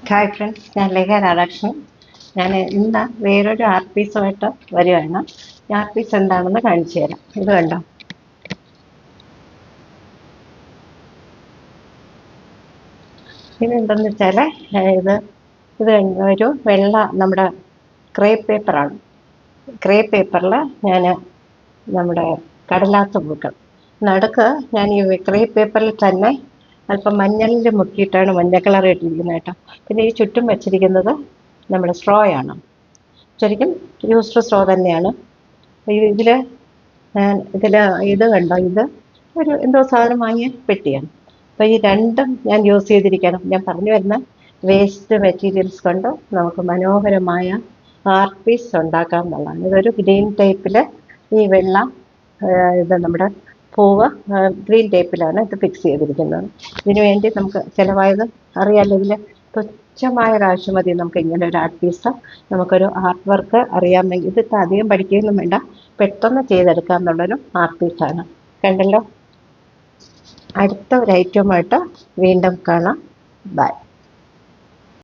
Hi friends, ഞാൻ ലേഖ രാധാകൃഷ്ണൻ. ഞാൻ ഇന്ന് വേറൊരു ആർട്ട് പീസുമായിട്ട് വരികയാണ്. ഈ ആർട്ട് പീസ് എന്താണെന്ന് കാണിച്ചു തരാം. ഇത് കണ്ടോ, ഇതെന്തെന്ന് വെച്ചാൽ ഇത് ഇത് ഒരു വെള്ള നമ്മുടെ ക്രേപ്പ് പേപ്പറാണ്. ക്രേപ്പ് പേപ്പറിൽ ഞാൻ നമ്മുടെ കടലാസ് പൂക്കൾ നടുക്ക് ഞാൻ ഈ ക്രേപ്പ് പേപ്പറിൽ തന്നെ അല്പം മഞ്ഞളിൽ മുക്കിയിട്ടാണ് മഞ്ഞ കളർ ഇട്ടിരിക്കുന്നത് കേട്ടോ. പിന്നെ ഈ ചുറ്റും വച്ചിരിക്കുന്നത് നമ്മുടെ സ്ട്രോ ആണ്. ശരിക്കും യൂസ്ഡ് സ്ട്രോ തന്നെയാണ്. ഇതിൽ ഇതിൽ ഇത് കണ്ടോ, ഇത് ഒരു എന്തോ സാധനം വാങ്ങിയ പെട്ടിയാണ്. അപ്പോൾ ഈ രണ്ടും ഞാൻ യൂസ് ചെയ്തിരിക്കണം. ഞാൻ പറഞ്ഞു വരുന്ന വേസ്റ്റ് മെറ്റീരിയൽസ് കൊണ്ട് നമുക്ക് മനോഹരമായ ആർട്ട് പീസ് ഉണ്ടാക്കാം എന്നുള്ളതാണ്. ഇതൊരു ഗ്രീൻ ടൈപ്പിൽ ഈ വെള്ള ഇത് നമ്മുടെ പൂവ് ഗ്രീൻ ടൈപ്പിലാണ് ഇത് ഫിക്സ് ചെയ്തിരിക്കുന്നത്. ഇതിനു വേണ്ടി നമുക്ക് ചിലവായത് അറിയാമല്ലോ. ഇതിൽ തുച്ഛമായ കാശ് മതി നമുക്ക് ഇങ്ങനെ ഒരു ആർട്ട് പീസ്, നമുക്കൊരു ആർട്ട് വർക്ക് അറിയാമെങ്കിൽ ഇതിപ്പോൾ അധികം പഠിക്കുകയൊന്നും വേണ്ട, പെട്ടെന്ന് ചെയ്തെടുക്കാം എന്നുള്ളൊരു ആർട്ട് പീസാണ്. കണ്ടല്ലോ. അടുത്ത ഒരു ഐറ്റമായിട്ട് വീണ്ടും കാണാം. ബൈ.